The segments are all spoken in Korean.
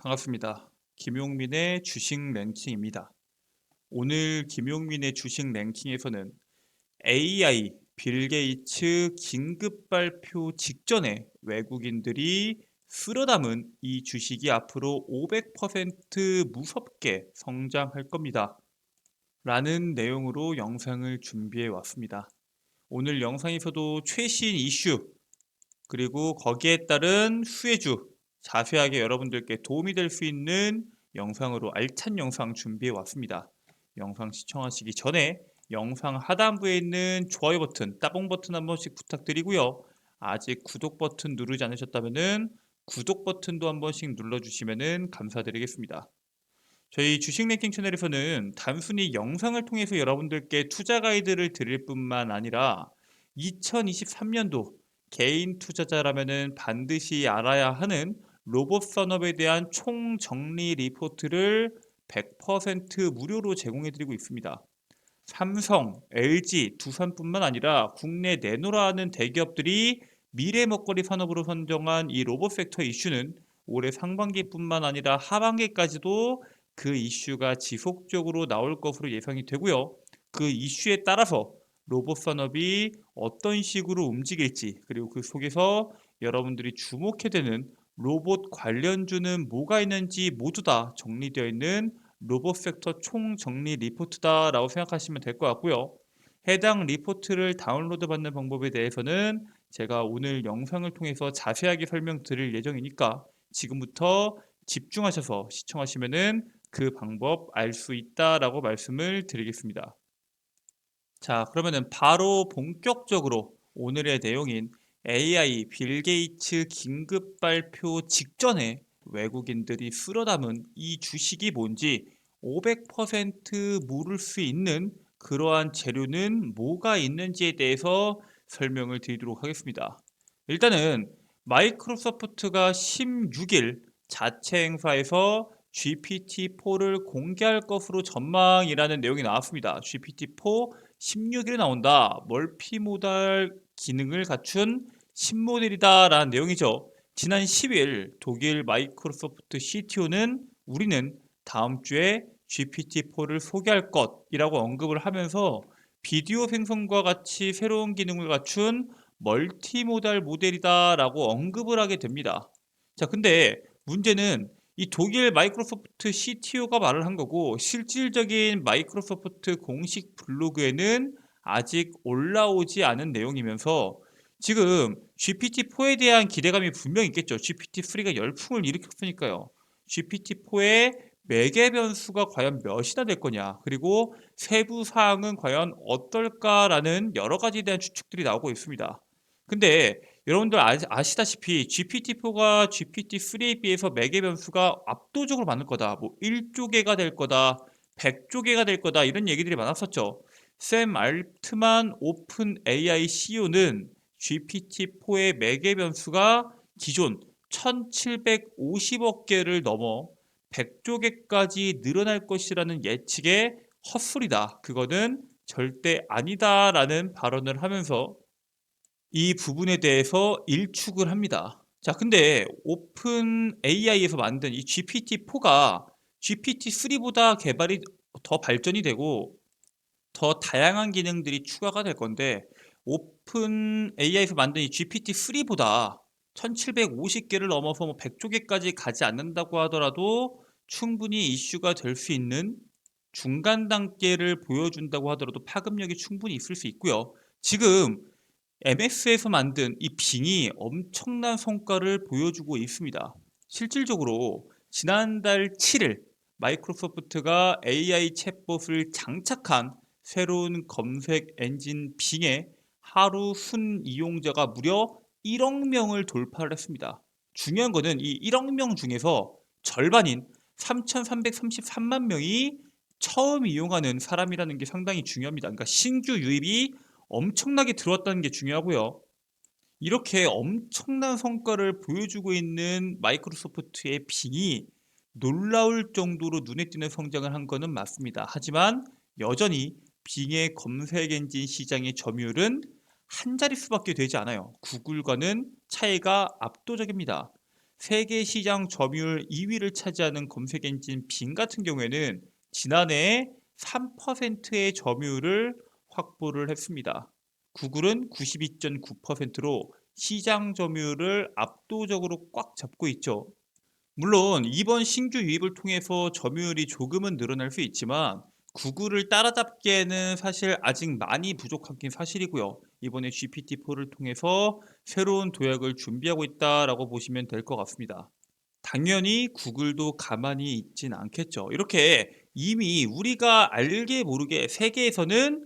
반갑습니다. 김용민의 주식 랭킹입니다. 오늘 김용민의 주식 랭킹에서는 AI 빌 게이츠 긴급 발표 직전에 외국인들이 쓸어담은 이 주식이 앞으로 500% 무섭게 성장할 겁니다. 라는 내용으로 영상을 준비해 왔습니다. 오늘 영상에서도 최신 이슈 그리고 거기에 따른 수혜주 자세하게 여러분들께 도움이 될 수 있는 영상으로 알찬 영상 준비해 왔습니다. 영상 시청하시기 전에 영상 하단부에 있는 좋아요 버튼, 따봉 버튼 한 번씩 부탁드리고요. 아직 구독 버튼 누르지 않으셨다면 구독 버튼도 한 번씩 눌러주시면 감사드리겠습니다. 저희 주식 랭킹 채널에서는 단순히 영상을 통해서 여러분들께 투자 가이드를 드릴 뿐만 아니라 2023년도 개인 투자자라면 반드시 알아야 하는 로봇 산업에 대한 총정리 리포트를 100% 무료로 제공해드리고 있습니다. 삼성, LG, 두산뿐만 아니라 국내 내노라는 대기업들이 미래 먹거리 산업으로 선정한 이 로봇 섹터 이슈는 올해 상반기뿐만 아니라 하반기까지도 그 이슈가 지속적으로 나올 것으로 예상이 되고요. 그 이슈에 따라서 로봇 산업이 어떤 식으로 움직일지 그리고 그 속에서 여러분들이 주목해야 되는 로봇 관련주는 뭐가 있는지 모두 다 정리되어 있는 로봇 섹터 총정리 리포트다라고 생각하시면 될 것 같고요. 해당 리포트를 다운로드 받는 방법에 대해서는 제가 오늘 영상을 통해서 자세하게 설명드릴 예정이니까 지금부터 집중하셔서 시청하시면은 그 방법 알 수 있다라고 말씀을 드리겠습니다. 자, 그러면은 바로 본격적으로 오늘의 내용인 AI 빌 게이츠 긴급 발표 직전에 외국인들이 쓸어담은 이 주식이 뭔지 500% 물을 수 있는 그러한 재료는 뭐가 있는지에 대해서 설명을 드리도록 하겠습니다. 일단은 마이크로소프트가 16일 자체 행사에서 GPT-4를 공개할 것으로 전망이라는 내용이 나왔습니다. GPT-4 16일에 나온다. 멀티모달 기능을 갖춘 신모델이다라는 내용이죠. 지난 10일 독일 마이크로소프트 CTO는 우리는 다음 주에 GPT-4를 소개할 것이라고 언급을 하면서 비디오 생성과 같이 새로운 기능을 갖춘 멀티모달 모델이다라고 언급을 하게 됩니다. 자, 근데 문제는 이 독일 마이크로소프트 CTO가 말을 한 거고 실질적인 마이크로소프트 공식 블로그에는 아직 올라오지 않은 내용이면서 지금 GPT-4에 대한 기대감이 분명히 있겠죠. GPT-3가 열풍을 일으켰으니까요. GPT-4의 매개 변수가 과연 몇이나 될 거냐, 그리고 세부 사항은 과연 어떨까라는 여러 가지에 대한 추측들이 나오고 있습니다. 근데 여러분들 아시다시피 GPT-4가 GPT-3에 비해서 매개 변수가 압도적으로 많을 거다. 뭐 1조개가 될 거다. 100조개가 될 거다. 이런 얘기들이 많았었죠. 샘 알트만 오픈 AI CEO는 GPT-4의 매개 변수가 기존 1750억 개를 넘어 100조개까지 늘어날 것이라는 예측에 헛소리다. 그거는 절대 아니다라는 발언을 하면서 이 부분에 대해서 일축을 합니다. 자, 근데 오픈 AI에서 만든 이 GPT-4가 GPT-3보다 개발이 더 발전이 되고 더 다양한 기능들이 추가가 될 건데 오픈 AI에서 만든 이 GPT-3보다 1750개를 넘어서 뭐 100조개까지 가지 않는다고 하더라도 충분히 이슈가 될 수 있는 중간 단계를 보여준다고 하더라도 파급력이 충분히 있을 수 있고요. 지금 MS에서 만든 이 빙이 엄청난 성과를 보여주고 있습니다. 실질적으로 지난달 7일 마이크로소프트가 AI 챗봇을 장착한 새로운 검색 엔진 빙의 하루 순 이용자가 무려 1억 명을 돌파를 했습니다. 중요한 거는 이 1억 명 중에서 절반인 3,333만 명이 처음 이용하는 사람이라는 게 상당히 중요합니다. 그러니까 신규 유입이 엄청나게 들어왔다는 게 중요하고요. 이렇게 엄청난 성과를 보여주고 있는 마이크로소프트의 빙이 놀라울 정도로 눈에 띄는 성장을 한 것은 맞습니다. 하지만 여전히 빙의 검색 엔진 시장의 점유율은 한 자릿수밖에 되지 않아요. 구글과는 차이가 압도적입니다. 세계 시장 점유율 2위를 차지하는 검색 엔진 빙 같은 경우에는 지난해 3%의 점유율을 확보를 했습니다. 구글은 92.9%로 시장 점유율을 압도적으로 꽉 잡고 있죠. 물론 이번 신규 유입을 통해서 점유율이 조금은 늘어날 수 있지만 구글을 따라잡기에는 사실 아직 많이 부족하긴 사실이고요. 이번에 GPT-4를 통해서 새로운 도약을 준비하고 있다라고 보시면 될 것 같습니다. 당연히 구글도 가만히 있진 않겠죠. 이렇게 이미 우리가 알게 모르게 세계에서는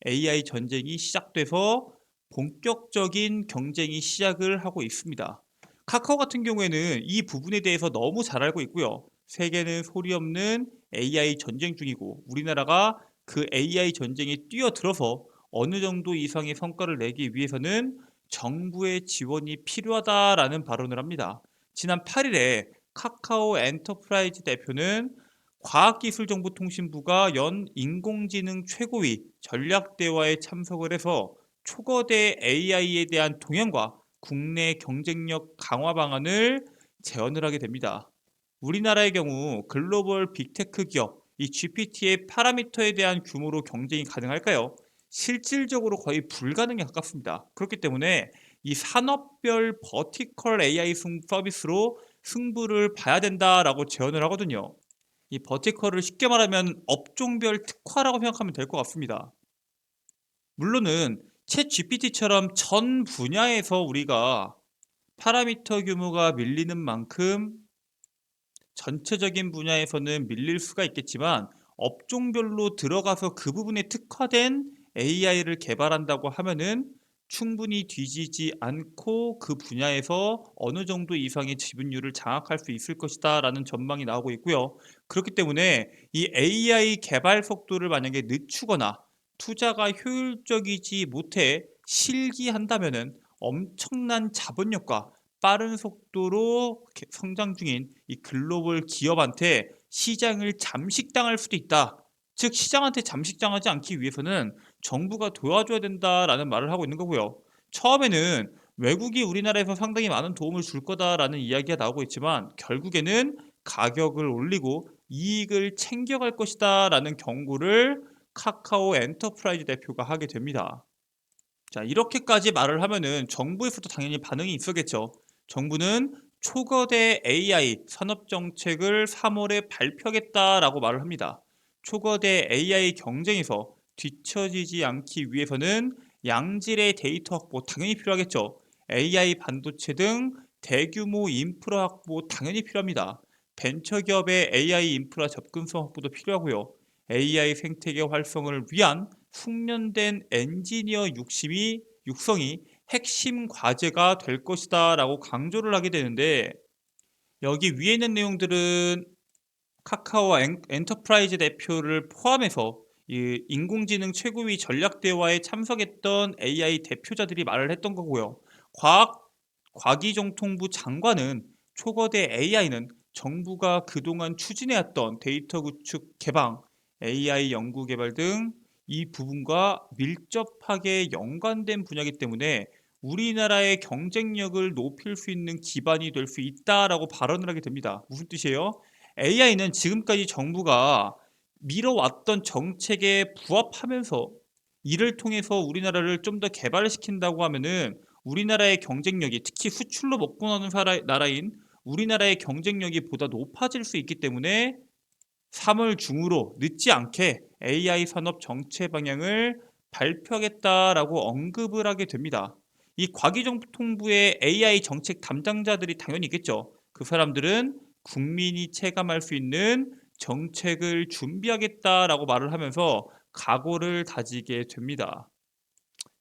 AI 전쟁이 시작돼서 본격적인 경쟁이 시작을 하고 있습니다. 카카오 같은 경우에는 이 부분에 대해서 너무 잘 알고 있고요. 세계는 소리 없는 AI 전쟁 중이고 우리나라가 그 AI 전쟁에 뛰어들어서 어느 정도 이상의 성과를 내기 위해서는 정부의 지원이 필요하다라는 발언을 합니다. 지난 8일에 카카오 엔터프라이즈 대표는 과학기술정보통신부가 연 인공지능 최고위 전략대화에 참석을 해서 초거대 AI에 대한 동향과 국내 경쟁력 강화 방안을 제언을 하게 됩니다. 우리나라의 경우 글로벌 빅테크 기업 이 GPT의 파라미터에 대한 규모로 경쟁이 가능할까요? 실질적으로 거의 불가능에 가깝습니다. 그렇기 때문에 이 산업별 버티컬 AI 서비스로 승부를 봐야 된다라고 제언을 하거든요. 이 버티컬을 쉽게 말하면 업종별 특화라고 생각하면 될 것 같습니다. 물론은 챗 GPT처럼 전 분야에서 우리가 파라미터 규모가 밀리는 만큼 전체적인 분야에서는 밀릴 수가 있겠지만 업종별로 들어가서 그 부분에 특화된 AI를 개발한다고 하면은 충분히 뒤지지 않고 그 분야에서 어느 정도 이상의 지분율을 장악할 수 있을 것이다 라는 전망이 나오고 있고요. 그렇기 때문에 이 AI 개발 속도를 만약에 늦추거나 투자가 효율적이지 못해 실기한다면은 엄청난 자본력과 빠른 속도로 성장 중인 이 글로벌 기업한테 시장을 잠식당할 수도 있다. 즉 시장한테 잠식당하지 않기 위해서는 정부가 도와줘야 된다라는 말을 하고 있는 거고요. 처음에는 외국이 우리나라에서 상당히 많은 도움을 줄 거다라는 이야기가 나오고 있지만 결국에는 가격을 올리고 이익을 챙겨갈 것이다라는 경고를 카카오 엔터프라이즈 대표가 하게 됩니다. 자, 이렇게까지 말을 하면은 정부에서도 당연히 반응이 있었겠죠. 정부는 초거대 AI 산업 정책을 3월에 발표하겠다라고 말을 합니다. 초거대 AI 경쟁에서 뒤처지지 않기 위해서는 양질의 데이터 확보 당연히 필요하겠죠. AI 반도체 등 대규모 인프라 확보 당연히 필요합니다. 벤처기업의 AI 인프라 접근성 확보도 필요하고요. AI 생태계 활성을 위한 숙련된 엔지니어 육성이 핵심 과제가 될 것이다라고 강조를 하게 되는데 여기 위에 있는 내용들은 카카오 엔터프라이즈 대표를 포함해서 이 인공지능 최고위 전략대화에 참석했던 AI 대표자들이 말을 했던 거고요. 과기정통부 장관은 초거대 AI는 정부가 그동안 추진해왔던 데이터 구축 개방, AI 연구 개발 등 이 부분과 밀접하게 연관된 분야이기 때문에 우리나라의 경쟁력을 높일 수 있는 기반이 될 수 있다라고 발언을 하게 됩니다. 무슨 뜻이에요? AI는 지금까지 정부가 밀어왔던 정책에 부합하면서 이를 통해서 우리나라를 좀 더 개발시킨다고 하면은 우리나라의 경쟁력이 특히 수출로 먹고 나는 나라인 우리나라의 경쟁력이 보다 높아질 수 있기 때문에 3월 중으로 늦지 않게 AI 산업 정책 방향을 발표하겠다라고 언급을 하게 됩니다. 이 과기정통부의 AI 정책 담당자들이 당연히 있겠죠. 그 사람들은 국민이 체감할 수 있는 정책을 준비하겠다라고 말을 하면서 각오를 다지게 됩니다.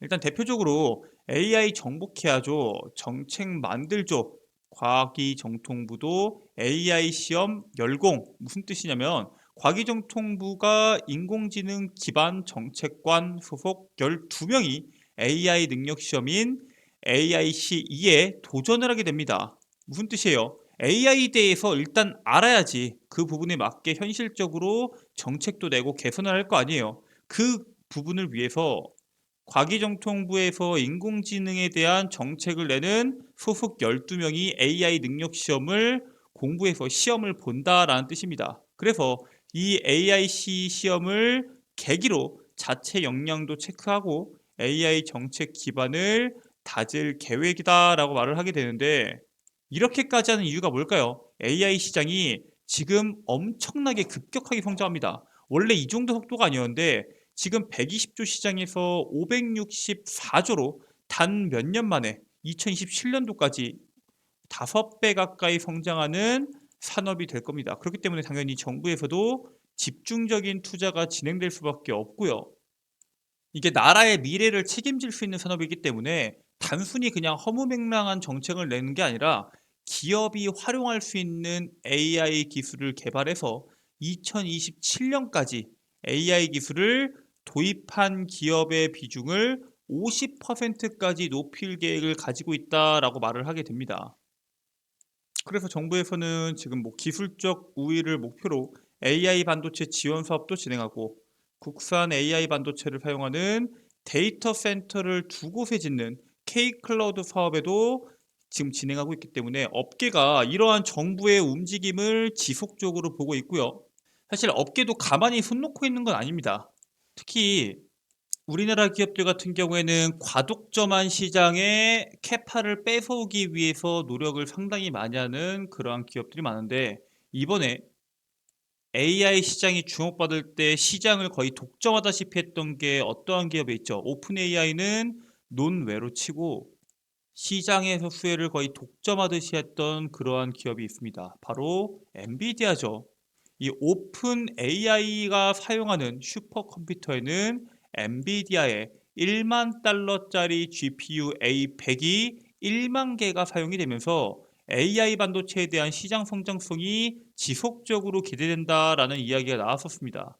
일단 대표적으로 AI 정복해야죠. 정책 만들죠. 과기정통부도 AI 시험 열공 무슨 뜻이냐면 과기정통부가 인공지능 기반 정책관 소속 12명이 AI 능력 시험인 AIC2에 도전을 하게 됩니다. 무슨 뜻이에요? AI에 대해서 일단 알아야지 그 부분에 맞게 현실적으로 정책도 내고 개선을 할 거 아니에요. 그 부분을 위해서 과기정통부에서 인공지능에 대한 정책을 내는 소속 12명이 AI 능력 시험을 공부해서 시험을 본다라는 뜻입니다. 그래서 이 AIC 시험을 계기로 자체 역량도 체크하고 AI 정책 기반을 다질 계획이다라고 말을 하게 되는데, 이렇게까지 하는 이유가 뭘까요? AI 시장이 지금 엄청나게 급격하게 성장합니다. 원래 이 정도 속도가 아니었는데 지금 120조 시장에서 564조로 단 몇 년 만에 2027년도까지 5배 가까이 성장하는 산업이 될 겁니다. 그렇기 때문에 당연히 정부에서도 집중적인 투자가 진행될 수밖에 없고요. 이게 나라의 미래를 책임질 수 있는 산업이기 때문에 단순히 그냥 허무맹랑한 정책을 내는 게 아니라 기업이 활용할 수 있는 AI 기술을 개발해서 2027년까지 AI 기술을 도입한 기업의 비중을 50%까지 높일 계획을 가지고 있다라고 말을 하게 됩니다. 그래서 정부에서는 지금 뭐 기술적 우위를 목표로 AI 반도체 지원 사업도 진행하고, 국산 AI 반도체를 사용하는 데이터 센터를 두 곳에 짓는 K-클라우드 사업에도 지금 진행하고 있기 때문에 업계가 이러한 정부의 움직임을 지속적으로 보고 있고요. 사실 업계도 가만히 손 놓고 있는 건 아닙니다. 특히 우리나라 기업들 같은 경우에는 과독점한 시장의 캐파를 뺏어오기 위해서 노력을 상당히 많이 하는 그러한 기업들이 많은데, 이번에 AI 시장이 주목받을 때 시장을 거의 독점하다시피 했던 게 어떠한 기업이 있죠? 오픈 AI는 논외로 치고 시장에서 수혜를 거의 독점하듯이 했던 그러한 기업이 있습니다. 바로 엔비디아죠. 이 오픈 AI가 사용하는 슈퍼컴퓨터에는 엔비디아의 1만 달러짜리 GPU A100이 1만 개가 사용이 되면서 AI 반도체에 대한 시장 성장성이 지속적으로 기대된다라는 이야기가 나왔었습니다.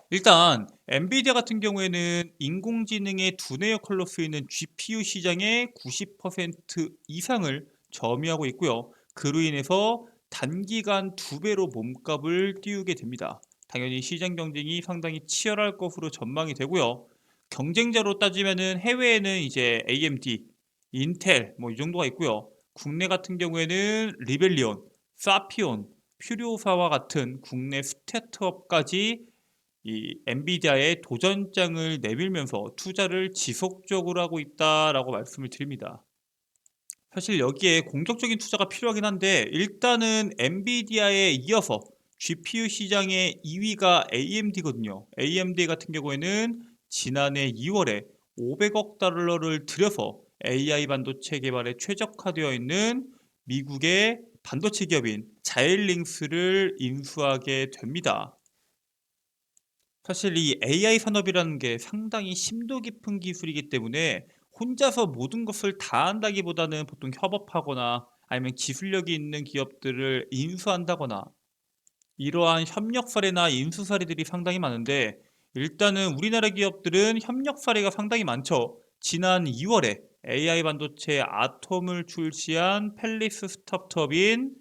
일단 엔비디아 같은 경우에는 인공지능의 두뇌 역할로 쓰이는 GPU 시장의 90% 이상을 점유하고 있고요. 그로 인해서 단기간 2배로 몸값을 띄우게 됩니다. 당연히 시장 경쟁이 상당히 치열할 것으로 전망이 되고요. 경쟁자로 따지면은 해외에는 이제 AMD, 인텔 뭐 이 정도가 있고요. 국내 같은 경우에는 리벨리온, 사피온, 퓨리오사와 같은 국내 스타트업까지 이 엔비디아의 도전장을 내밀면서 투자를 지속적으로 하고 있다라고 말씀을 드립니다. 사실 여기에 공격적인 투자가 필요하긴 한데, 일단은 엔비디아에 이어서 GPU 시장의 2위가 AMD거든요. AMD 같은 경우에는 지난해 2월에 500억 달러를 들여서 AI 반도체 개발에 최적화되어 있는 미국의 반도체 기업인 자일링스를 인수하게 됩니다. 사실 이 AI 산업이라는 게 상당히 심도 깊은 기술이기 때문에 혼자서 모든 것을 다 한다기보다는 보통 협업하거나 아니면 기술력이 있는 기업들을 인수한다거나 이러한 협력 사례나 인수 사례들이 상당히 많은데, 일단은 우리나라 기업들은 협력 사례가 상당히 많죠. 지난 2월에 AI 반도체 아톰을 출시한 펠리스 스타트업인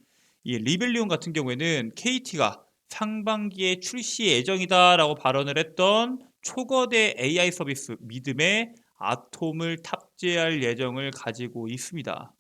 이 리벨리온 같은 경우에는 KT가 상반기에 출시 예정이다라고 발언을 했던 초거대 AI 서비스 믿음의 아톰을 탑재할 예정을 가지고 있습니다.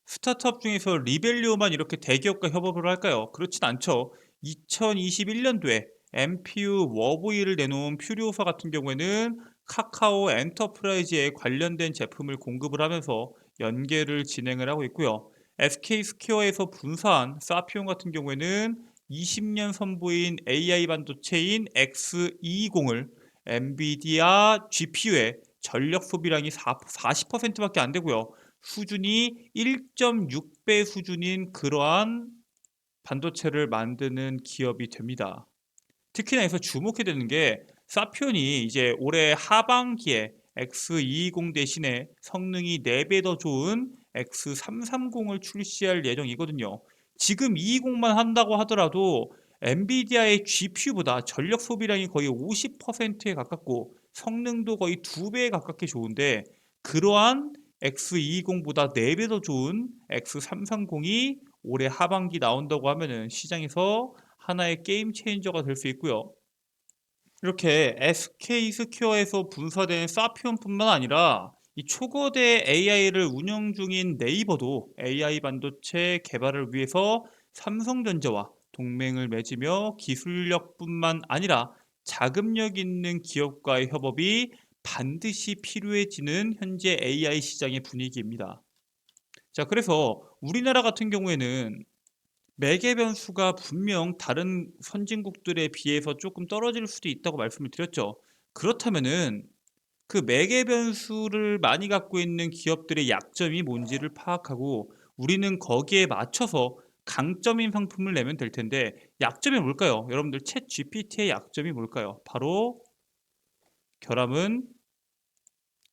스타트업 중에서 리벨리오만 이렇게 대기업과 협업을 할까요? 그렇진 않죠. 2021년도에 MPU 워브이를 내놓은 퓨리오사 같은 경우에는 카카오 엔터프라이즈에 관련된 제품을 공급을 하면서 연계를 진행을 하고 있고요. SK스퀘어에서 분사한 사피온 같은 경우에는 20년 선보인 AI 반도체인 X220을 엔비디아 GPU의 전력 소비량이 40%밖에 안 되고요. 수준이 1.6배 수준인 그러한 반도체를 만드는 기업이 됩니다. 특히나 여기서 주목해야 되는 게, 사피온이 이제 올해 하반기에 X220 대신에 성능이 4배 더 좋은 X330을 출시할 예정이거든요. 지금 220만 한다고 하더라도 엔비디아의 GPU보다 전력 소비량이 거의 50%에 가깝고 성능도 거의 2배에 가깝게 좋은데, 그러한 X220보다 4배 더 좋은 X330이 올해 하반기 나온다고 하면은 시장에서 하나의 게임 체인저가 될 수 있고요. 이렇게 SK 스퀘어에서 분사된 사피온뿐만 아니라 이 초거대 AI를 운영 중인 네이버도 AI 반도체 개발을 위해서 삼성전자와 동맹을 맺으며 기술력뿐만 아니라 자금력 있는 기업과의 협업이 반드시 필요해지는 현재 AI 시장의 분위기입니다. 자, 그래서 우리나라 같은 경우에는 매개 변수가 분명 다른 선진국들에 비해서 조금 떨어질 수도 있다고 말씀을 드렸죠. 그렇다면은 그 매개 변수를 많이 갖고 있는 기업들의 약점이 뭔지를 파악하고 우리는 거기에 맞춰서 강점인 상품을 내면 될 텐데 약점이 뭘까요? 여러분들 챗 GPT의 약점이 뭘까요? 바로 결함은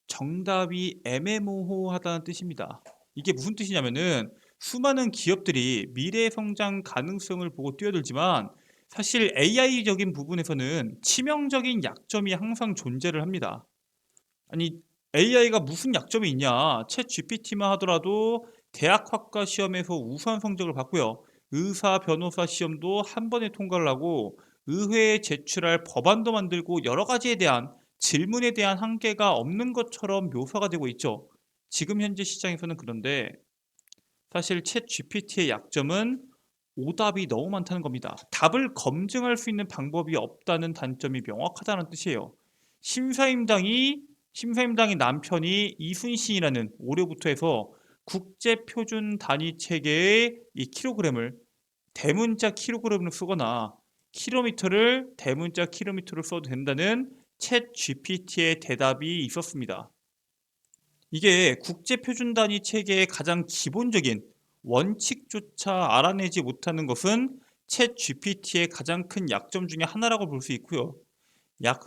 정답이 애매모호하다는 뜻입니다. 이게 무슨 뜻이냐면은 수많은 기업들이 미래 성장 가능성을 보고 뛰어들지만 사실 AI적인 부분에서는 치명적인 약점이 항상 존재를 합니다. 아니 AI가 무슨 약점이 있냐? 챗 GPT만 하더라도 대학학과 시험에서 우수한 성적을 받고요. 의사, 변호사 시험도 한 번에 통과를 하고 의회에 제출할 법안도 만들고 여러 가지에 대한 질문에 대한 한계가 없는 것처럼 묘사가 되고 있죠. 지금 현재 시장에서는 그런데 사실 챗 GPT의 약점은 오답이 너무 많다는 겁니다. 답을 검증할 수 있는 방법이 없다는 단점이 명확하다는 뜻이에요. 심사임당이 심사임당의 남편이 이순신이라는 올해부터 해서 국제표준 단위 체계의 이 킬로그램을 대문자 킬로그램으로 쓰거나 킬로미터를 대문자 킬로미터로 써도 된다는 챗 GPT의 대답이 있었습니다. 이게 국제표준 단위 체계의 가장 기본적인 원칙조차 알아내지 못하는 것은 챗 GPT의 가장 큰 약점 중에 하나라고 볼 수 있고요.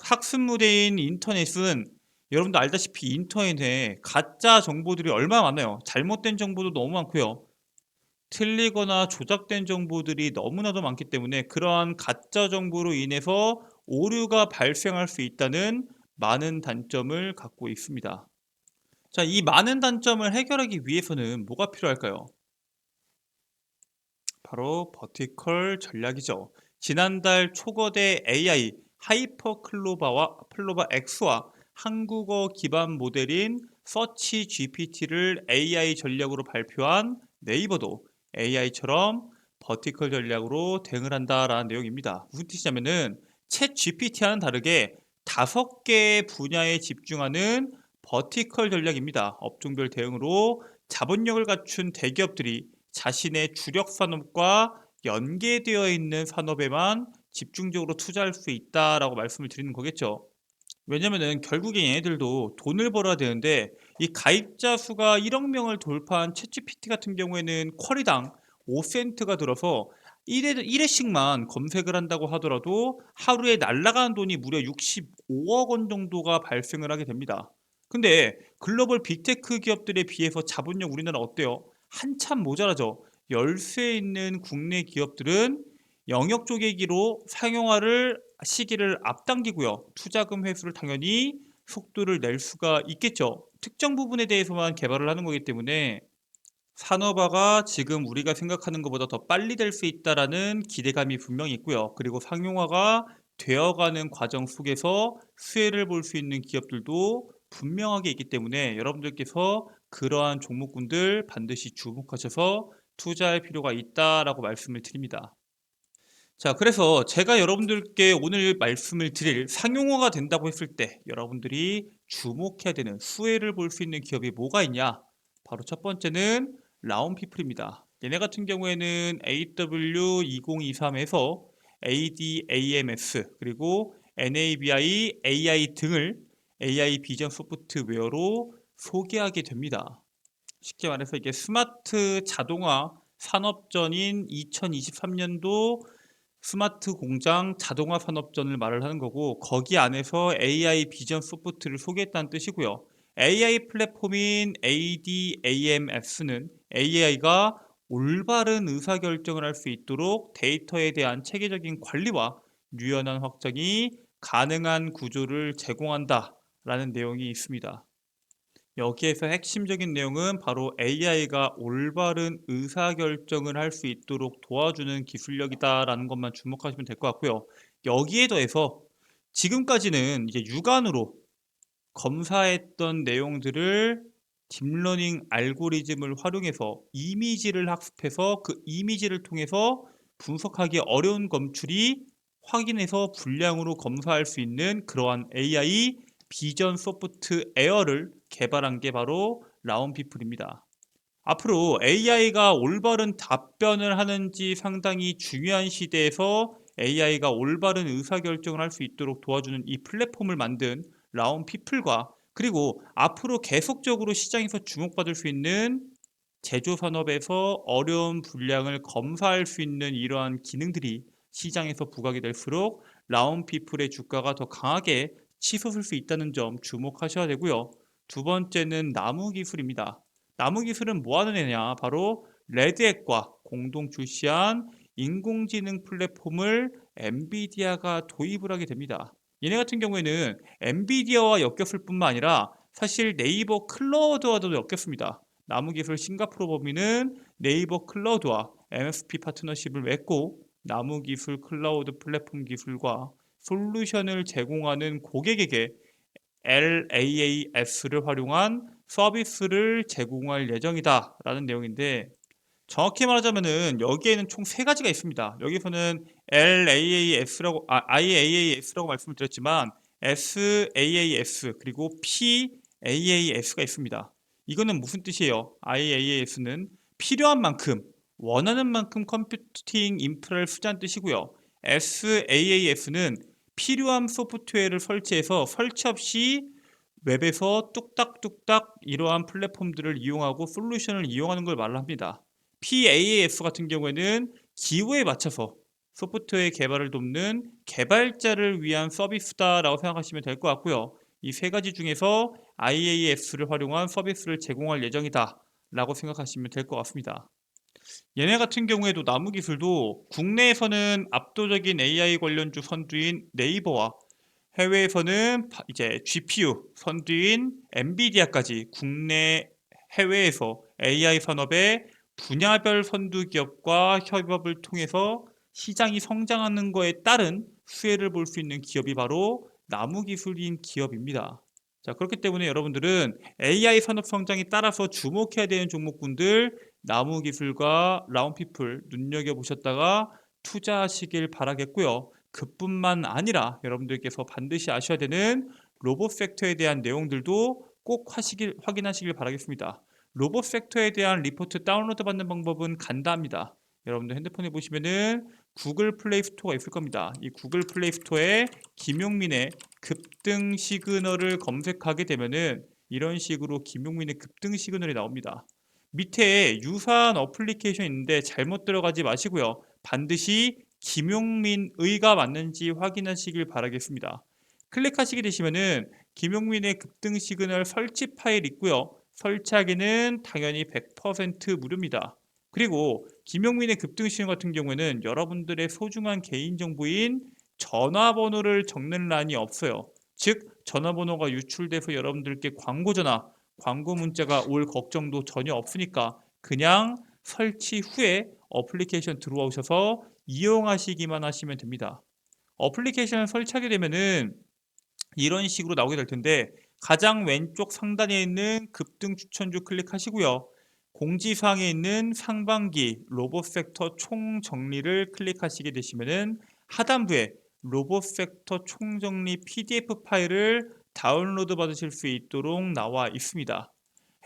학습 무대인 인터넷은 여러분도 알다시피 인터넷에 가짜 정보들이 얼마나 많아요. 잘못된 정보도 너무 많고요. 틀리거나 조작된 정보들이 너무나도 많기 때문에 그러한 가짜 정보로 인해서 오류가 발생할 수 있다는 많은 단점을 갖고 있습니다. 자, 이 많은 단점을 해결하기 위해서는 뭐가 필요할까요? 바로 버티컬 전략이죠. 지난달 초거대 AI 하이퍼 클로바 X와 한국어 기반 모델인 서치 GPT를 AI 전략으로 발표한 네이버도 AI처럼 버티컬 전략으로 대응을 한다라는 내용입니다. 무슨 뜻이냐면은 챗 GPT와는 다르게 5개의 분야에 집중하는 버티컬 전략입니다. 업종별 대응으로 자본력을 갖춘 대기업들이 자신의 주력 산업과 연계되어 있는 산업에만 집중적으로 투자할 수 있다라고 말씀을 드리는 거겠죠. 왜냐면은 결국에 얘네들도 돈을 벌어야 되는데 이 가입자 수가 1억 명을 돌파한 챗GPT 같은 경우에는 쿼리당 5센트가 들어서 1회씩만 검색을 한다고 하더라도 하루에 날아가는 돈이 무려 65억 원 정도가 발생을 하게 됩니다. 근데 글로벌 빅테크 기업들에 비해서 자본력 우리나라 어때요? 한참 모자라죠. 열세에 있는 국내 기업들은 영역 쪼개기로 상용화를 시기를 앞당기고요. 투자금 회수를 당연히 속도를 낼 수가 있겠죠. 특정 부분에 대해서만 개발을 하는 거기 때문에 산업화가 지금 우리가 생각하는 것보다 더 빨리 될 수 있다라는 기대감이 분명히 있고요. 그리고 상용화가 되어가는 과정 속에서 수혜를 볼 수 있는 기업들도 분명하게 있기 때문에 여러분들께서 그러한 종목군들 반드시 주목하셔서 투자할 필요가 있다라고 말씀을 드립니다. 자, 그래서 제가 여러분들께 오늘 말씀을 드릴 상용화가 된다고 했을 때 여러분들이 주목해야 되는 수혜를 볼 수 있는 기업이 뭐가 있냐? 바로 첫 번째는 라온피플입니다. 얘네 같은 경우에는 AW2023에서 ADAMS 그리고 NABI AI 등을 AI 비전 소프트웨어로 소개하게 됩니다. 쉽게 말해서 이게 스마트 자동화 산업전인 2023년도 스마트 공장 자동화 산업전을 말을 하는 거고 거기 안에서 AI 비전 소프트를 소개했다는 뜻이고요. AI 플랫폼인 ADAMS는 AI가 올바른 의사결정을 할 수 있도록 데이터에 대한 체계적인 관리와 유연한 확장이 가능한 구조를 제공한다라는 내용이 있습니다. 여기에서 핵심적인 내용은 바로 AI가 올바른 의사결정을 할 수 있도록 도와주는 기술력이다라는 것만 주목하시면 될 것 같고요. 여기에 더해서 지금까지는 이제 육안으로 검사했던 내용들을 딥러닝 알고리즘을 활용해서 이미지를 학습해서 그 이미지를 통해서 분석하기 어려운 검출이 확인해서 불량으로 검사할 수 있는 그러한 AI 비전 소프트웨어를 개발한 게 바로 라운피플입니다. 앞으로 AI가 올바른 답변을 하는지 상당히 중요한 시대에서 AI가 올바른 의사결정을 할 수 있도록 도와주는 이 플랫폼을 만든 라운피플과 그리고 앞으로 계속적으로 시장에서 주목받을 수 있는 제조 산업에서 어려운 분량을 검사할 수 있는 이러한 기능들이 시장에서 부각이 될수록 라운피플의 주가가 더 강하게 치솟을 수 있다는 점 주목하셔야 되고요. 두 번째는 나무 기술입니다. 나무 기술은 뭐 하는 애냐? 바로 레드햇과 공동 출시한 인공지능 플랫폼을 엔비디아가 도입을 하게 됩니다. 얘네 같은 경우에는 엔비디아와 엮였을 뿐만 아니라 사실 네이버 클라우드와도 엮였습니다. 나무기술 싱가포르 법인은 네이버 클라우드와 MSP 파트너십을 맺고 나무기술 클라우드 플랫폼 기술과 솔루션을 제공하는 고객에게 LAAS를 활용한 서비스를 제공할 예정이다 라는 내용인데, 정확히 말하자면은 여기에는 총 세 가지가 있습니다. 여기서는 IaaS라고 말씀을 드렸지만 SaaS 그리고 PaaS가 있습니다. 이거는 무슨 뜻이에요? IaaS는 필요한 만큼 원하는 만큼 컴퓨팅 인프라를 쓰자는 뜻이고요. SaaS는 필요한 소프트웨어를 설치해서 설치 없이 웹에서 뚝딱뚝딱 이러한 플랫폼들을 이용하고 솔루션을 이용하는 걸 말합니다. PaaS 같은 경우에는 기호에 맞춰서 소프트웨어 개발을 돕는 개발자를 위한 서비스다라고 생각하시면 될 것 같고요. 이 세 가지 중에서 IaaS를 활용한 서비스를 제공할 예정이다 라고 생각하시면 될 것 같습니다. 얘네 같은 경우에도 나무 기술도 국내에서는 압도적인 AI 관련주 선두인 네이버와 해외에서는 이제 GPU 선두인 엔비디아까지 국내 해외에서 AI 산업의 분야별 선두 기업과 협업을 통해서 시장이 성장하는 거에 따른 수혜를 볼 수 있는 기업이 바로 나무기술인 기업입니다. 자, 그렇기 때문에 여러분들은 AI 산업 성장에 따라서 주목해야 되는 종목군들 나무기술과 라운피플 눈여겨보셨다가 투자하시길 바라겠고요. 그뿐만 아니라 여러분들께서 반드시 아셔야 되는 로봇섹터에 대한 내용들도 꼭 확인하시길 바라겠습니다. 로봇섹터에 대한 리포트 다운로드 받는 방법은 간단합니다. 여러분들 핸드폰에 보시면은 구글 플레이 스토어가 있을 겁니다. 이 구글 플레이 스토어에 김용민의 급등 시그널을 검색하게 되면은 이런 식으로 김용민의 급등 시그널이 나옵니다. 밑에 유사한 어플리케이션 있는데 잘못 들어가지 마시고요. 반드시 김용민의가 맞는지 확인하시길 바라겠습니다. 클릭하시게 되시면은 김용민의 급등 시그널 설치 파일 있고요. 설치하기는 당연히 100% 무료입니다. 그리고 김용민의 급등 시그널 같은 경우에는 여러분들의 소중한 개인정보인 전화번호를 적는 란이 없어요. 즉 전화번호가 유출돼서 여러분들께 광고 전화, 광고 문자가 올 걱정도 전혀 없으니까 그냥 설치 후에 어플리케이션 들어오셔서 이용하시기만 하시면 됩니다. 어플리케이션을 설치하게 되면은 이런 식으로 나오게 될 텐데, 가장 왼쪽 상단에 있는 급등 추천주 클릭하시고요. 공지사항에 있는 상반기 로봇 섹터 총정리를 클릭하시게 되시면은 하단부에 로봇 섹터 총정리 PDF 파일을 다운로드 받으실 수 있도록 나와 있습니다.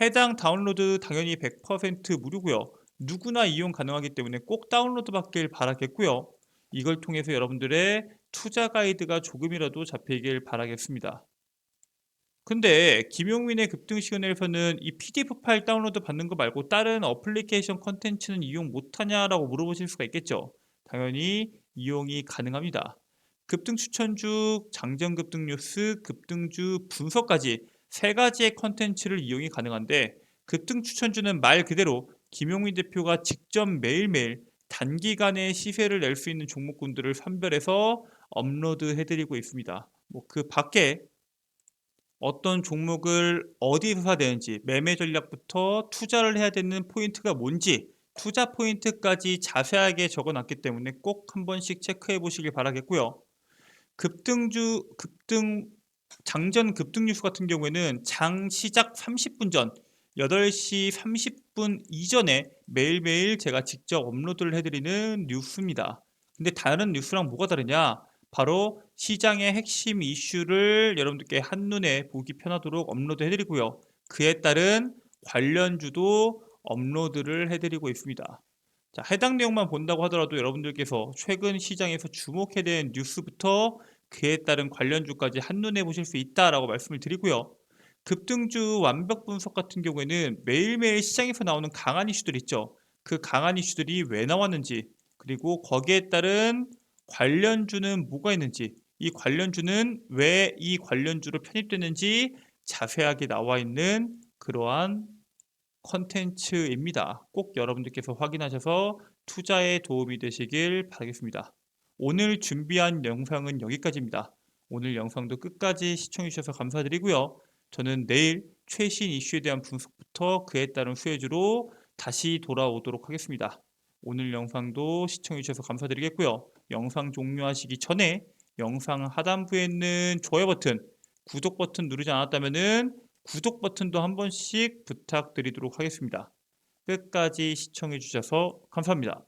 해당 다운로드 당연히 100% 무료고요. 누구나 이용 가능하기 때문에 꼭 다운로드 받길 바라겠고요. 이걸 통해서 여러분들의 투자 가이드가 조금이라도 잡히길 바라겠습니다. 근데 김용민의 급등 시그널에서는 이 PDF 파일 다운로드 받는 거 말고 다른 어플리케이션 컨텐츠는 이용 못하냐라고 물어보실 수가 있겠죠. 당연히 이용이 가능합니다. 급등 추천주, 장전 급등 뉴스, 급등주 분석까지 세 가지의 컨텐츠를 이용이 가능한데, 급등 추천주는 말 그대로 김용민 대표가 직접 매일매일 단기간에 시세를 낼 수 있는 종목군들을 선별해서 업로드 해드리고 있습니다. 뭐 그 밖에 어떤 종목을 어디서 사야 되는지, 매매 전략부터 투자를 해야 되는 포인트가 뭔지, 투자 포인트까지 자세하게 적어놨기 때문에 꼭 한 번씩 체크해 보시길 바라겠고요. 장전 급등 뉴스 같은 경우에는 장 시작 30분 전 8시 30분 이전에 매일매일 제가 직접 업로드를 해드리는 뉴스입니다. 근데 다른 뉴스랑 뭐가 다르냐? 바로 시장의 핵심 이슈를 여러분들께 한눈에 보기 편하도록 업로드 해드리고요. 그에 따른 관련주도 업로드를 해드리고 있습니다. 자, 해당 내용만 본다고 하더라도 여러분들께서 최근 시장에서 주목해야 되는 뉴스부터 그에 따른 관련주까지 한눈에 보실 수 있다라고 말씀을 드리고요. 급등주 완벽 분석 같은 경우에는 매일매일 시장에서 나오는 강한 이슈들 있죠. 그 강한 이슈들이 왜 나왔는지, 그리고 거기에 따른 관련주는 뭐가 있는지, 이 관련주는 왜 이 관련주로 편입되는지 자세하게 나와 있는 그러한 컨텐츠입니다. 꼭 여러분들께서 확인하셔서 투자에 도움이 되시길 바라겠습니다. 오늘 준비한 영상은 여기까지입니다. 오늘 영상도 끝까지 시청해 주셔서 감사드리고요. 저는 내일 최신 이슈에 대한 분석부터 그에 따른 수혜주로 다시 돌아오도록 하겠습니다. 오늘 영상도 시청해 주셔서 감사드리겠고요. 영상 종료하시기 전에 영상 하단부에 있는 좋아요 버튼, 구독 버튼 누르지 않았다면은 구독 버튼도 한 번씩 부탁드리도록 하겠습니다. 끝까지 시청해 주셔서 감사합니다.